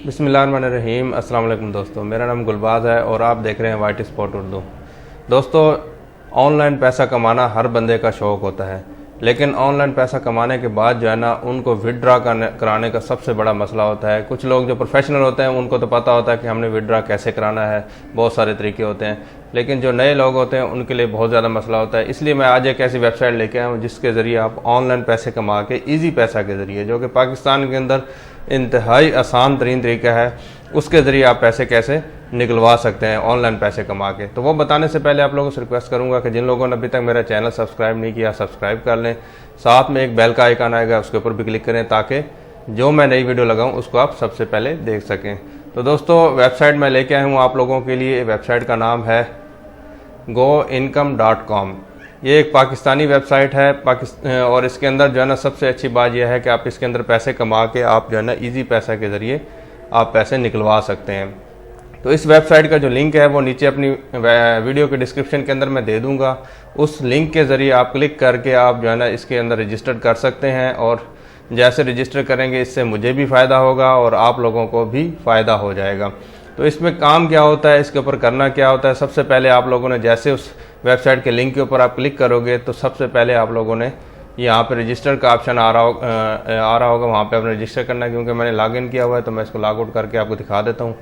बिस्मिल्लाहिर्रहमानिर्रहीम। अस्सलाम वालेकुम दोस्तों, मेरा नाम गुलबाज है और आप देख रहे हैं वाइट स्पॉट उर्दू। दोस्तों, ऑनलाइन पैसा कमाना हर बंदे का शौक़ होता है, लेकिन ऑनलाइन पैसा कमाने के बाद जो है ना उनको विड्रा कराने का सबसे बड़ा मसला होता है। कुछ लोग जो प्रोफेशनल होते हैं उनको तो पता होता है कि हमने विड्रा कैसे कराना है, बहुत सारे तरीके होते हैं, लेकिन जो नए लोग होते हैं उनके लिए बहुत ज़्यादा मसला होता है। इसलिए मैं आज एक ऐसी वेबसाइट लेके आया हूँ जिसके ज़रिए आप ऑनलाइन पैसे कमा के ईजी पैसा के ज़रिए, जो कि पाकिस्तान के अंदर इंतहाई आसान तरीन तरीका है, उसके ज़रिए आप पैसे कैसे निकलवा सकते हैं ऑनलाइन पैसे कमा के। तो वो बताने से पहले आप लोगों से रिक्वेस्ट करूंगा कि जिन लोगों ने अभी तक मेरा चैनल सब्सक्राइब नहीं किया, सब्सक्राइब कर लें। साथ में एक बेल का आइकन आएगा, उसके ऊपर भी क्लिक करें ताकि जो मैं नई वीडियो लगाऊं उसको आप सबसे पहले देख सकें। तो दोस्तों, वेबसाइट मैं लेके आया हूँ आप लोगों के लिए। वेबसाइट का नाम है goincome.com। ये एक पाकिस्तानी वेबसाइट है और इसके अंदर जो है ना सबसे अच्छी बात यह है कि आप इसके अंदर पैसे कमा के आप जो है ना ईजी पैसा के ज़रिए आप पैसे निकलवा सकते हैं। तो इस वेबसाइट का जो लिंक है वो नीचे अपनी वीडियो के डिस्क्रिप्शन के अंदर मैं दे दूंगा। उस लिंक के ज़रिए आप क्लिक करके आप जो है ना इसके अंदर रजिस्टर कर सकते हैं, और जैसे रजिस्टर करेंगे इससे मुझे भी फ़ायदा होगा और आप लोगों को भी फ़ायदा हो जाएगा। तो इसमें काम क्या होता है, इसके ऊपर करना क्या होता है, सबसे पहले आप लोगों ने जैसे उस वेबसाइट के लिंक के ऊपर आप क्लिक करोगे तो सबसे पहले आप लोगों ने यहाँ पे रजिस्टर का ऑप्शन आ रहा होगा, वहाँ पे आपने रजिस्टर करना है। क्योंकि मैंने लॉगिन किया हुआ है तो मैं इसको लॉग आउट करके आपको दिखा देता हूँ।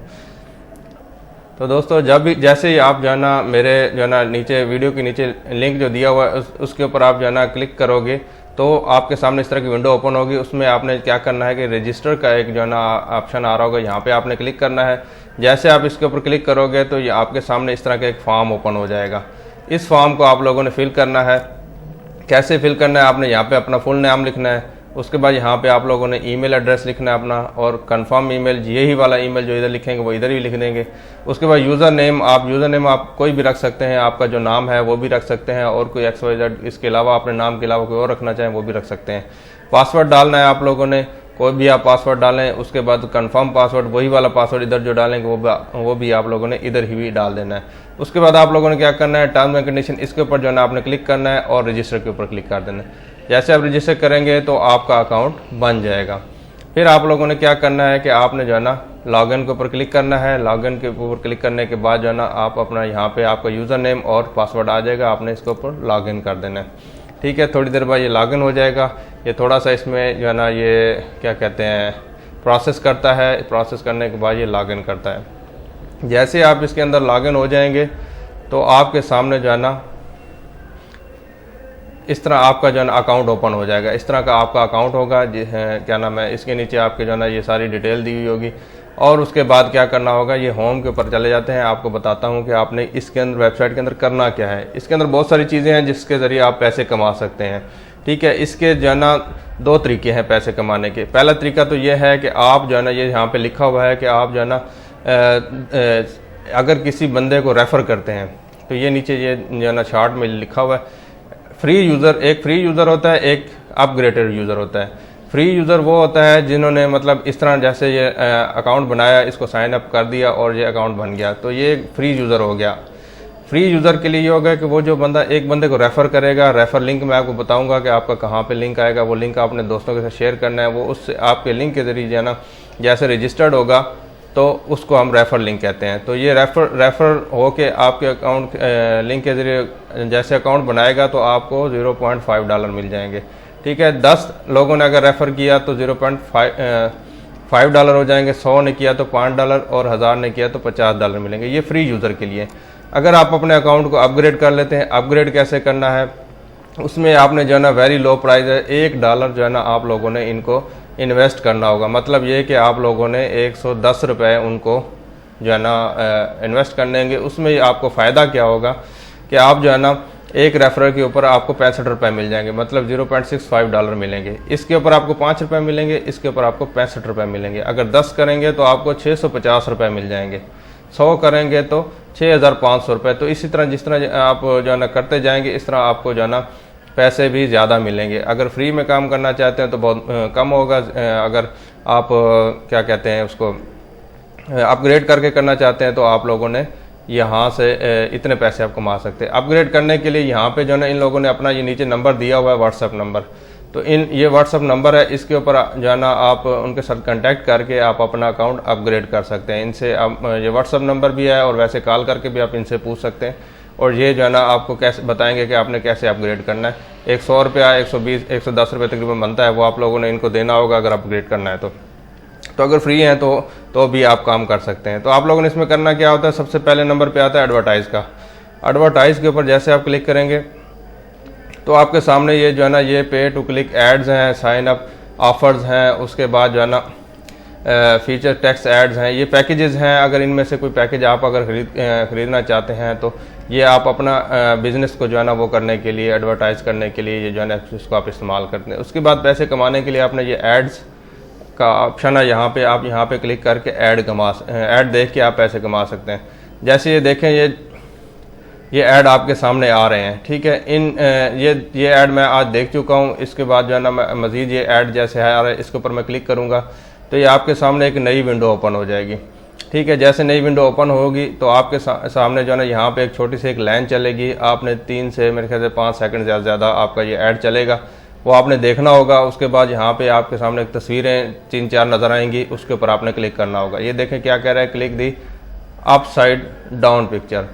तो दोस्तों, जब भी जैसे ही आप जो है ना मेरे जो है ना नीचे वीडियो के नीचे लिंक जो दिया हुआ है उसके ऊपर आप जो है ना क्लिक करोगे तो आपके सामने इस तरह की विंडो ओपन होगी। उसमें आपने क्या करना है कि रजिस्टर का एक जो है ना ऑप्शन आ रहा होगा, यहाँ पे आपने क्लिक करना है। जैसे आप इसके ऊपर क्लिक करोगे तो ये आपके सामने इस तरह का एक फॉर्म ओपन हो जाएगा। इस फॉर्म को आप लोगों ने फिल करना है। कैसे फिल करना है, आपने यहाँ पे अपना फुल नाम लिखना है, उसके बाद यहाँ पे आप लोगों ने ईमेल एड्रेस लिखना है अपना, और कंफर्म ईमेल, यही वाला ईमेल जो इधर लिखेंगे वो इधर भी लिख देंगे। उसके बाद यूज़र नेम आप कोई भी रख सकते हैं, आपका जो नाम है वो भी रख सकते हैं, और कोई XYZ इसके अलावा अपने नाम के अलावा कोई और रखना चाहें वो भी रख सकते हैं। पासवर्ड डालना है आप लोगों ने, कोई भी आप पासवर्ड डालें। उसके बाद कंफर्म पासवर्ड, वही वाला पासवर्ड इधर जो डालेंगे वो भी आप लोगों ने इधर ही भी डाल देना है। उसके बाद आप लोगों ने क्या करना है, टर्म्स एंड कंडीशन, इसके ऊपर जो है ना आपने क्लिक करना है और रजिस्टर के ऊपर क्लिक कर देना है। जैसे आप रजिस्टर करेंगे तो आपका अकाउंट बन जाएगा। फिर आप लोगों ने क्या करना है कि आपने जो है ना लॉगिन के ऊपर क्लिक करना है। लॉगिन के ऊपर क्लिक करने के बाद जो है ना आप अपना यहाँ पे आपका यूज़र नेम और पासवर्ड आ जाएगा, आपने इसके ऊपर लॉगिन कर देना है। ठीक है, थोड़ी देर बाद ये लॉगिन हो जाएगा। ये थोड़ा सा इसमें जो है ना ये क्या कहते हैं प्रोसेस करता है। प्रोसेस करने के बाद ये लॉगिन करता है। जैसे आप इसके अंदर लॉगिन हो जाएंगे तो आपके सामने जो है ना इस तरह आपका जो है ना अकाउंट ओपन हो जाएगा। इस तरह का आपका अकाउंट होगा, क्या नाम है, इसके नीचे आपके जो है ना ये सारी डिटेल दी हुई होगी। और उसके बाद क्या करना होगा, ये होम के ऊपर चले जाते हैं। आपको बताता हूँ कि आपने इसके अंदर वेबसाइट के अंदर करना क्या है। इसके अंदर बहुत सारी चीज़ें हैं जिसके ज़रिए आप पैसे कमा सकते हैं। ठीक है, इसके जो है ना दो तरीके हैं पैसे कमाने के। पहला तरीका तो ये है कि आप जो है ना, ये यहाँ पे लिखा हुआ है कि आप जो है ना अगर किसी बंदे को रेफ़र करते हैं तो ये नीचे ये जो है ना चार्ट में लिखा हुआ है फ्री यूज़र। एक फ्री यूज़र होता है, एक अपग्रेडेड यूज़र होता है। फ्री यूज़र वो होता है जिन्होंने मतलब इस तरह जैसे ये अकाउंट बनाया, इसको साइन अप कर दिया और ये अकाउंट बन गया, तो ये फ्री यूज़र हो गया। फ्री यूज़र के लिए ये होगा कि वो जो बंदा एक बंदे को रेफ़र करेगा, रेफ़र लिंक मैं आपको बताऊंगा कि आपका कहाँ पे लिंक आएगा, वो लिंक आपने दोस्तों के साथ शेयर करना है। वो उससे आपके लिंक के ज़रिए जो है ना जैसे रजिस्टर्ड होगा तो उसको हम रेफ़र लिंक कहते हैं। तो ये रेफ़र हो के आपके अकाउंट लिंक के ज़रिए जैसे अकाउंट बनाएगा तो आपको $0.5 मिल जाएंगे। ठीक है, 10 लोगों ने अगर रेफ़र किया तो $0.5 हो जाएंगे, 100 ने किया तो $5 और 1000 ने किया तो $50 मिलेंगे। ये फ्री यूज़र के लिए। अगर आप अपने अकाउंट को अपग्रेड कर लेते हैं, अपग्रेड कैसे करना है, उसमें आपने जो है ना वेरी लो प्राइस है, $1 जो है ना आप लोगों ने इनको इन्वेस्ट करना होगा। मतलब ये कि आप लोगों ने 110 रुपये उनको जो है ना इन्वेस्ट करने होंगे। उसमें आपको फ़ायदा क्या होगा कि आप जो है ना एक रेफरल के ऊपर आपको ₹65 मिल जाएंगे, मतलब $0.65 मिलेंगे। इसके ऊपर आपको ₹5 मिलेंगे, इसके ऊपर आपको ₹65 मिलेंगे। अगर 10 करेंगे तो आपको ₹650 मिल जाएंगे, 100 करेंगे तो ₹6500। तो इसी तरह जिस तरह आप जो है ना करते जाएंगे इस तरह आपको जो है ना पैसे भी ज़्यादा मिलेंगे। अगर फ्री में काम करना चाहते हैं तो बहुत कम होगा। अगर आप क्या कहते हैं उसको अपग्रेड करके करना चाहते हैं तो आप लोगों ने यहाँ से इतने पैसे आप कमा सकते हैं। अपग्रेड करने के लिए यहाँ पे जो है ना इन लोगों ने अपना ये नीचे नंबर दिया हुआ है, व्हाट्सएप नंबर। तो ये व्हाट्सअप नंबर है, इसके ऊपर जो है ना आप उनके साथ कांटेक्ट करके आप अपना अकाउंट अपग्रेड कर सकते हैं। इनसे आप ये व्हाट्सअप नंबर भी है और वैसे कॉल करके भी आप इनसे पूछ सकते हैं, और ये जो है ना आपको कैसे बताएंगे कि आपने कैसे अपग्रेड करना है। 100 रुपया 120 110 रुपये तकरीबन बनता है, वो आप लोगों ने इनको देना होगा अगर अपग्रेड करना है तो अगर फ्री हैं तो भी आप काम कर सकते हैं। तो आप लोगों ने इसमें करना क्या होता है, सबसे पहले नंबर पे आता है एडवर्टाइज़ का। एडवर्टाइज़ के ऊपर जैसे आप क्लिक करेंगे तो आपके सामने ये जो है ना ये पे टू क्लिक एड्स हैं, साइन अप ऑफर्स हैं, उसके बाद जो है ना फीचर टेक्स्ट एड्स हैं, ये पैकेजेस हैं। अगर इनमें से कोई पैकेज आप अगर खरीदना चाहते हैं तो ये आप अपना बिज़नेस को जो है ना वो करने के लिए, एडवर्टाइज़ करने के लिए ये जो है ना इसको आप इस्तेमाल करते हैं। उसके बाद पैसे कमाने के लिए आपने ये एड्स का ऑप्शन है, यहाँ पे आप यहाँ पे क्लिक करके ऐड देख के आप पैसे कमा सकते हैं। जैसे ये देखें ये ऐड आपके सामने आ रहे हैं, ठीक है। ये ऐड मैं आज देख चुका हूँ। इसके बाद जो है ना मैं मज़ीद ये ऐड जैसे है आ रहा है, इसके ऊपर मैं क्लिक करूँगा तो ये आपके सामने एक नई विंडो ओपन हो जाएगी, ठीक है। जैसे नई विंडो ओपन होगी तो आपके सामने जो है ना यहाँ पे एक छोटी सी एक लाइन चलेगी। आपने 3 से मेरे ख्याल से 5 सेकंड ज़्यादा आपका ये ऐड चलेगा, वो आपने देखना होगा। उसके बाद यहाँ पे आपके सामने एक तस्वीरें 3-4 नज़र आएंगी, उसके ऊपर आपने क्लिक करना होगा। ये देखें क्या कह रहा है, क्लिक दी अपसाइड डाउन पिक्चर।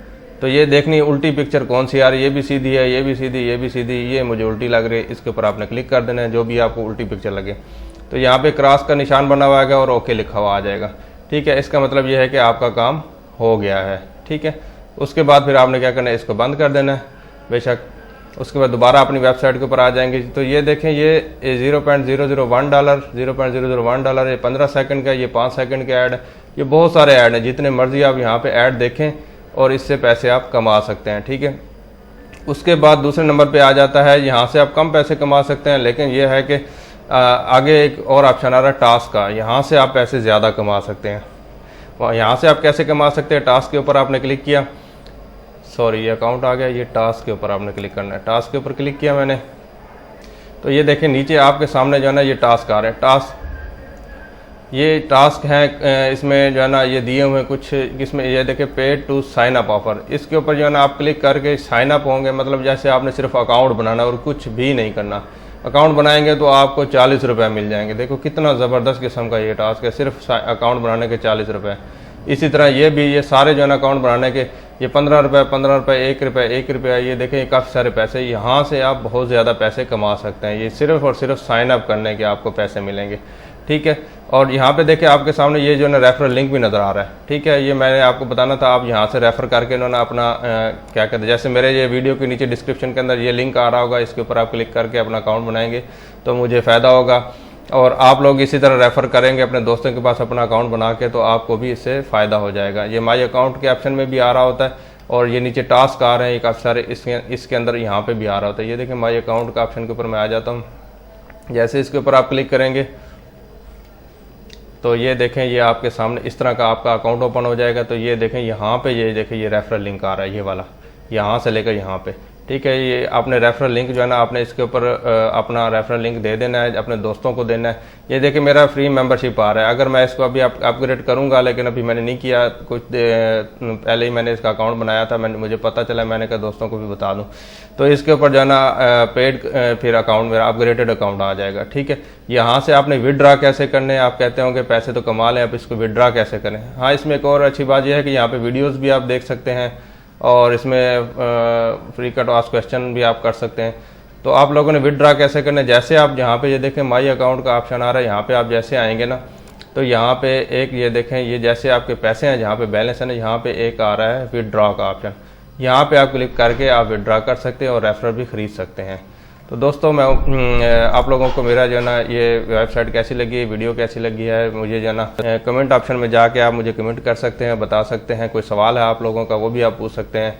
तो ये देखनी उल्टी पिक्चर कौन सी आ रही है, ये भी सीधी है, ये भी सीधी, ये भी सीधी, ये मुझे उल्टी लग रही है, इसके ऊपर आपने क्लिक कर देना है जो भी आपको उल्टी पिक्चर लगे। तो यहाँ पे क्रॉस का निशान बना हुआ है और ओके लिखा हुआ आ जाएगा, ठीक है। इसका मतलब ये है कि आपका काम हो गया है, ठीक है। उसके बाद फिर आपने क्या करना है, इसको बंद कर देना है बेशक। उसके बाद दोबारा अपनी वेबसाइट के ऊपर आ जाएंगे। तो ये देखें ये $0.001 $0.001 ये 15 सेकंड का, ये 5 सेकंड का ऐड है, ये बहुत सारे ऐड हैं। जितने मर्जी आप यहाँ पे ऐड देखें और इससे पैसे आप कमा सकते हैं, ठीक है। उसके बाद दूसरे नंबर पे आ जाता है, यहाँ से आप कम पैसे कमा सकते हैं, लेकिन ये है कि आगे एक और ऑप्शन आ रहा है टास्क का, यहाँ से आप पैसे ज़्यादा कमा सकते हैं। यहाँ से आप कैसे कमा सकते हैं, टास्क के ऊपर आपने क्लिक किया, सॉरी ये अकाउंट आ गया, ये टास्क के ऊपर आपने क्लिक करना है। टास्क के ऊपर क्लिक किया मैंने, तो ये देखें नीचे आपके सामने जो है ना ये टास्क आ रहे हैं। ये टास्क हैं, इसमें जो है ना ये दिए हुए कुछ, इसमें ये देखें पे टू साइन अप ऑफर, इसके ऊपर जो है ना आप क्लिक करके साइन अप होंगे। मतलब जैसे आपने सिर्फ अकाउंट बनाना और कुछ भी नहीं करना। अकाउंट बनाएंगे तो आपको 40 रुपये मिल जाएंगे। देखो कितना ज़बरदस्त किस्म का ये टास्क है, सिर्फ अकाउंट बनाने के 40 रुपये। इसी तरह ये भी, ये सारे जो है ना अकाउंट बनाने के ये 15 रुपये 15 रुपये 1 रुपया, ये देखें ये काफ़ी सारे पैसे। यहाँ से आप बहुत ज़्यादा पैसे कमा सकते हैं। ये सिर्फ और सिर्फ साइन अप करने के आपको पैसे मिलेंगे, ठीक है। और यहाँ पे देखें आपके सामने ये जो है ना रेफरल लिंक भी नज़र आ रहा है, ठीक है। ये मैंने आपको बताना था, आप यहाँ से रेफ़र करके इन्होंने अपना क्या कहते हैं, जैसे मेरे ये वीडियो के नीचे डिस्क्रिप्शन के अंदर ये लिंक आ रहा होगा, इसके ऊपर आप क्लिक करके अपना अकाउंट बनाएंगे तो मुझे फ़ायदा होगा। और आप लोग इसी तरह रेफ़र करेंगे अपने दोस्तों के पास अपना अकाउंट बना के, तो आपको भी इससे फ़ायदा हो जाएगा। ये माई अकाउंट के ऑप्शन में भी आ रहा होता है, और ये नीचे टास्क आ रहे हैं ये काफ़ी सारे, इसके अंदर यहाँ पे भी आ रहा होता है। ये देखें माई अकाउंट का ऑप्शन के ऊपर मैं आ जाता हूँ। जैसे इसके ऊपर आप क्लिक करेंगे तो ये देखें ये आपके सामने इस तरह का आपका अकाउंट ओपन हो जाएगा। तो ये देखें यहाँ पे ये देखें ये रेफरल लिंक आ रहा है, ये वाला, यहाँ से लेकर यहाँ पे, ठीक है। ये आपने रेफरल लिंक जो है ना आपने इसके ऊपर अपना रेफरल लिंक दे देना है, अपने दोस्तों को देना है। ये देखें मेरा फ्री मेंबरशिप आ रहा है। अगर मैं इसको अभी अपग्रेड करूँगा, लेकिन अभी मैंने नहीं किया, कुछ पहले ही मैंने इसका अकाउंट बनाया था, मुझे पता चला, मैंने कहा दोस्तों को भी बता दूँ। तो इसके ऊपर जो है ना पेड फिर अकाउंट मेरा अपग्रेडेड अकाउंट आ जाएगा, ठीक है। यहाँ से आपने विदड्रा कैसे करने हैं, आप कहते होंगे पैसे तो कमा लें, आप इसको विदड्रा कैसे करें। हाँ, इसमें एक और अच्छी बात यह है कि यहाँ पे वीडियोस भी आप देख सकते हैं, और इसमें फ्री कट आस्क क्वेश्चन भी आप कर सकते हैं। तो आप लोगों ने विदड्रा कैसे करना है, जैसे आप यहाँ पे ये देखें माई अकाउंट का ऑप्शन आ रहा है, यहाँ पे आप जैसे आएंगे ना तो यहाँ पे एक ये देखें ये जैसे आपके पैसे हैं, जहाँ पे बैलेंस है ना, यहाँ पे एक आ रहा है विदड्रा का ऑप्शन, यहाँ पे आप क्लिक करके आप विदड्रा कर सकते हैं और रेफरल भी ख़रीद सकते हैं। तो दोस्तों मैं आप लोगों को मेरा जो है ना ये वेबसाइट कैसी लगी, वीडियो कैसी लगी है, मुझे जो है ना कमेंट ऑप्शन में जाके आप मुझे कमेंट कर सकते हैं, बता सकते हैं। कोई सवाल है आप लोगों का वो भी आप पूछ सकते हैं।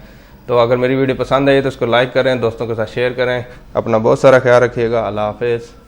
तो अगर मेरी वीडियो पसंद आई तो इसको लाइक करें, दोस्तों के साथ शेयर करें। अपना बहुत सारा ख्याल रखिएगा। अल्लाह हाफिज़।